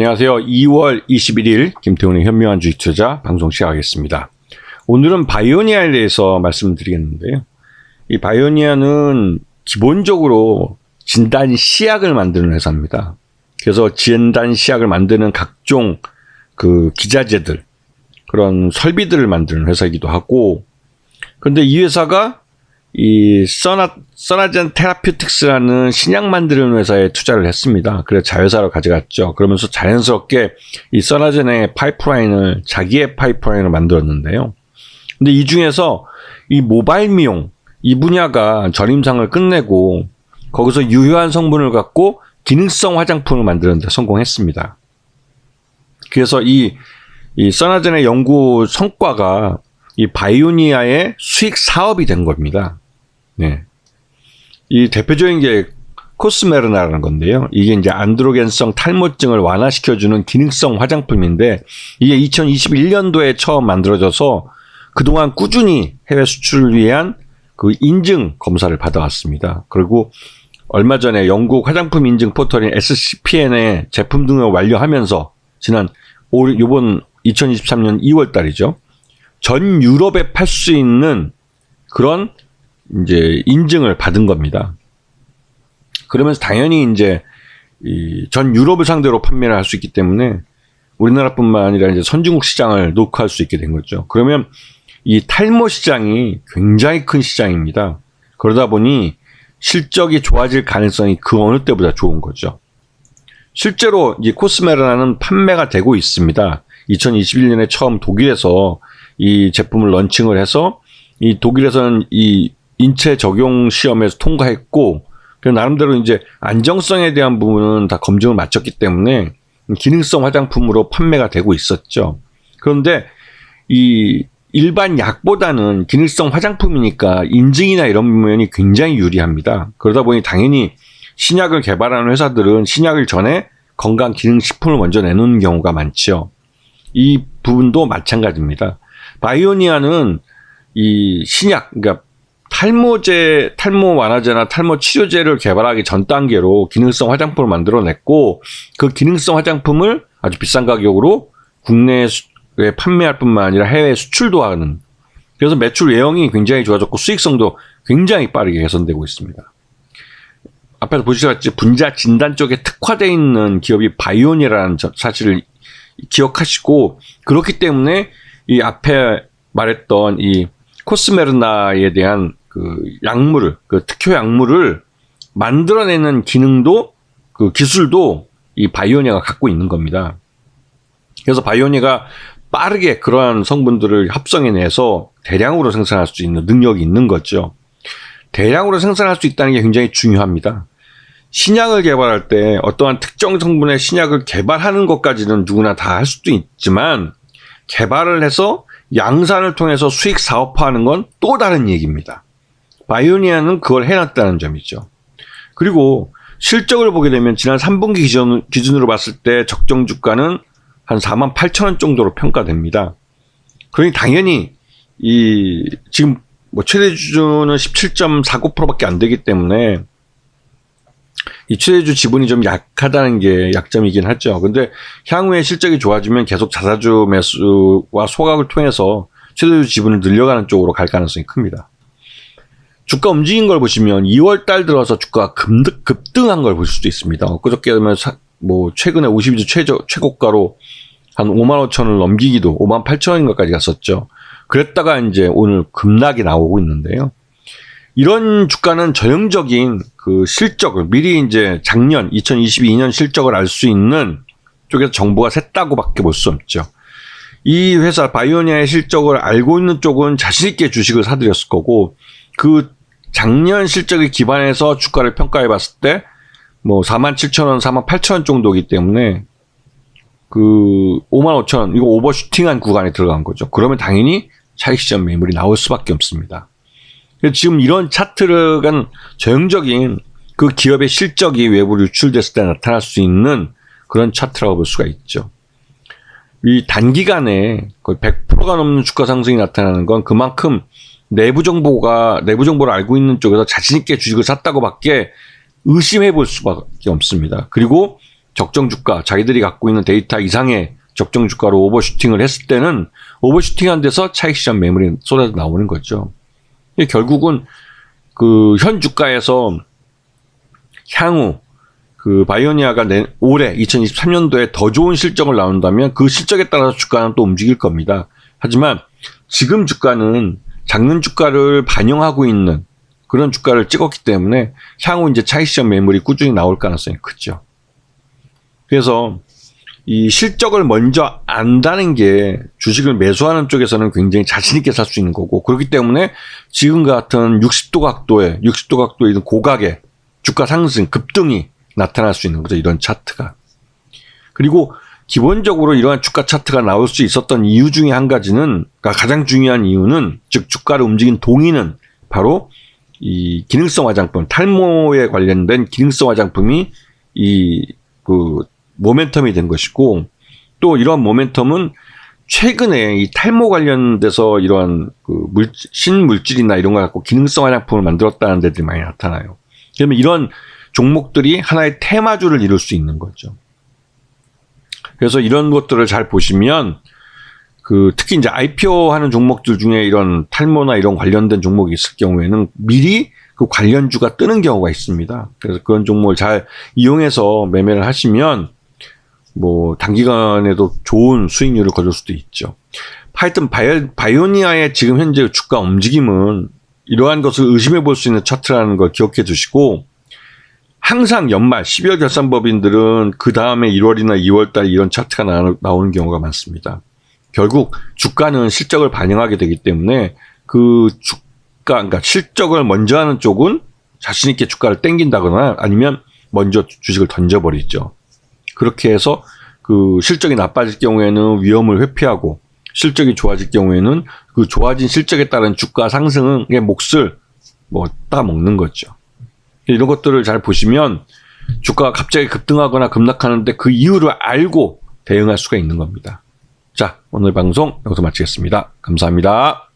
안녕하세요. 2월 21일 김태훈의 현명한 주식 투자 방송 시작하겠습니다. 오늘은 바이오니아에 대해서 말씀드리겠는데요. 이 바이오니아는 기본적으로 진단 시약을 만드는 회사입니다. 그래서 진단 시약을 만드는 각종 그 기자재들, 그런 설비들을 만드는 회사이기도 하고, 근데 이 회사가 이 써나젠 테라퓨틱스라는 신약 만드는 회사에 투자를 했습니다. 그래서 자회사로 가져갔죠. 그러면서 자연스럽게 이 써나젠의 파이프라인을 자기의 파이프라인을 만들었는데요. 근데 이 중에서 이 모바일 미용 이 분야가 전임상을 끝내고 거기서 유효한 성분을 갖고 기능성 화장품을 만드는 데 성공했습니다. 그래서 이 써나젠의 연구 성과가 이 바이오니아의 수익 사업이 된 겁니다. 네. 이 대표적인 게 코스메르나라는 건데요. 이게 이제 안드로겐성 탈모증을 완화시켜주는 기능성 화장품인데, 이게 2021년도에 처음 만들어져서 그동안 꾸준히 해외 수출을 위한 그 인증 검사를 받아왔습니다. 그리고 얼마 전에 영국 화장품 인증 포털인 SCPN에 제품 등록을 완료하면서 요번 2023년 2월 달이죠. 전 유럽에 팔 수 있는 그런 이제 인증을 받은 겁니다. 그러면서 당연히 이제 전 유럽을 상대로 판매를 할 수 있기 때문에 우리나라뿐만 아니라 이제 선진국 시장을 녹화할 수 있게 된 거죠. 그러면 이 탈모 시장이 굉장히 큰 시장입니다. 그러다 보니 실적이 좋아질 가능성이 그 어느 때보다 좋은 거죠. 실제로 이 코스메르나는 판매가 되고 있습니다. 2021년에 처음 독일에서 이 제품을 런칭을 해서 이 독일에서는 이 인체 적용 시험에서 통과했고, 나름대로 이제 안정성에 대한 부분은 다 검증을 마쳤기 때문에 기능성 화장품으로 판매가 되고 있었죠. 그런데 이 일반 약보다는 기능성 화장품이니까 인증이나 이런 부분이 굉장히 유리합니다. 그러다 보니 당연히 신약을 개발하는 회사들은 신약을 전에 건강 기능 식품을 먼저 내놓는 경우가 많죠. 이 부분도 마찬가지입니다. 바이오니아는 이 신약, 그러니까 탈모 완화제나 탈모 치료제를 개발하기 전 단계로 기능성 화장품을 만들어냈고, 그 기능성 화장품을 아주 비싼 가격으로 국내에 판매할 뿐만 아니라 해외에 수출도 하는, 그래서 매출 외형이 굉장히 좋아졌고 수익성도 굉장히 빠르게 개선되고 있습니다. 앞에서 보시다시피 분자 진단 쪽에 특화되어 있는 기업이 바이오니아라는 사실을 기억하시고, 그렇기 때문에 이 앞에 말했던 이 코스메르나에 대한 그 약물을, 그 특효 약물을 만들어내는 기능도, 그 기술도 이 바이오니아가 갖고 있는 겁니다. 그래서 바이오니아가 빠르게 그러한 성분들을 합성해내서 대량으로 생산할 수 있는 능력이 있는 거죠. 대량으로 생산할 수 있다는 게 굉장히 중요합니다. 신약을 개발할 때 어떠한 특정 성분의 신약을 개발하는 것까지는 누구나 다 할 수도 있지만, 개발을 해서 양산을 통해서 수익 사업화하는 건 또 다른 얘기입니다. 바이오니아는 그걸 해놨다는 점이죠. 그리고 실적을 보게 되면 지난 3분기 기준으로 봤을 때 적정 주가는 한 48,000원 정도로 평가됩니다. 그러니 당연히 지금 최대 주주는 17.49%밖에 안 되기 때문에 이 최대주 지분이 좀 약하다는 게 약점이긴 하죠. 근데 향후에 실적이 좋아지면 계속 자사주 매수와 소각을 통해서 최대주 지분을 늘려가는 쪽으로 갈 가능성이 큽니다. 주가 움직인 걸 보시면 2월 달 들어서 주가가 급등한 걸 볼 수도 있습니다. 엊그저께 되면 최근에 52주 최고가로 한 55,000원을 넘기기도 58,000원인가까지 갔었죠. 그랬다가 이제 오늘 급락이 나오고 있는데요. 이런 주가는 전형적인 그 실적을 미리 이제 작년 2022년 실적을 알 수 있는 쪽에서 정보가 샜다고밖에 볼 수 없죠. 이 회사 바이오니아의 실적을 알고 있는 쪽은 자신 있게 주식을 사들였을 거고, 그 작년 실적에 기반해서 주가를 평가해 봤을 때 47,000원, 48,000원 정도이기 때문에 그 55,000원 이거 오버슈팅한 구간에 들어간 거죠. 그러면 당연히 차익시장 매물이 나올 수밖에 없습니다. 지금 이런 차트가 전형적인 그 기업의 실적이 외부로 유출됐을 때 나타날 수 있는 그런 차트라고 볼 수가 있죠. 이 단기간에 거의 100%가 넘는 주가 상승이 나타나는 건 그만큼 내부 정보를 알고 있는 쪽에서 자신있게 주식을 샀다고밖에 의심해 볼 수밖에 없습니다. 그리고 적정 주가, 자기들이 갖고 있는 데이터 이상의 적정 주가로 오버슈팅을 했을 때는 오버슈팅한 데서 차익 시장 매물이 쏟아져 나오는 거죠. 결국은 그 현 주가에서 향후 그 바이오니아가 올해 2023년도에 더 좋은 실적을 나온다면 그 실적에 따라서 주가는 또 움직일 겁니다. 하지만 지금 주가는 작년 주가를 반영하고 있는 그런 주가를 찍었기 때문에 향후 이제 차익시장 매물이 꾸준히 나올 가능성이 크죠. 그래서 이 실적을 먼저 안다는 게 주식을 매수하는 쪽에서는 굉장히 자신 있게 살 수 있는 거고, 그렇기 때문에 지금 같은 60도 각도에 있는 고각의 주가 상승, 급등이 나타날 수 있는 거죠. 이런 차트가. 그리고 기본적으로 이러한 주가 차트가 나올 수 있었던 이유 중에 한 가지는, 그러니까 가장 중요한 이유는, 즉 주가를 움직인 동의는 바로 이 기능성 화장품, 탈모에 관련된 기능성 화장품이 그 모멘텀이 된 것이고, 또 이러한 모멘텀은 최근에 이 탈모 관련돼서 이러한 그 신물질이나 이런 걸 갖고 기능성 화장품을 만들었다는 데들이 많이 나타나요. 그러면 이런 종목들이 하나의 테마주를 이룰 수 있는 거죠. 그래서 이런 것들을 잘 보시면, 특히 이제 IPO 하는 종목들 중에 이런 탈모나 이런 관련된 종목이 있을 경우에는 미리 그 관련주가 뜨는 경우가 있습니다. 그래서 그런 종목을 잘 이용해서 매매를 하시면 뭐 단기간에도 좋은 수익률을 거둘 수도 있죠. 하여튼 바이오니아의 지금 현재 주가 움직임은 이러한 것을 의심해 볼 수 있는 차트라는 걸 기억해 두시고, 항상 연말 12월 결산법인들은 그 다음에 1월이나 2월달 이런 차트가 나오는 경우가 많습니다. 결국 주가는 실적을 반영하게 되기 때문에 그러니까 실적을 먼저 하는 쪽은 자신 있게 주가를 땡긴다거나 아니면 먼저 주식을 던져버리죠. 그렇게 해서 그 실적이 나빠질 경우에는 위험을 회피하고, 실적이 좋아질 경우에는 그 좋아진 실적에 따른 주가 상승의 몫을 따먹는 거죠. 이런 것들을 잘 보시면 주가가 갑자기 급등하거나 급락하는데 그 이유를 알고 대응할 수가 있는 겁니다. 자, 오늘 방송 여기서 마치겠습니다. 감사합니다.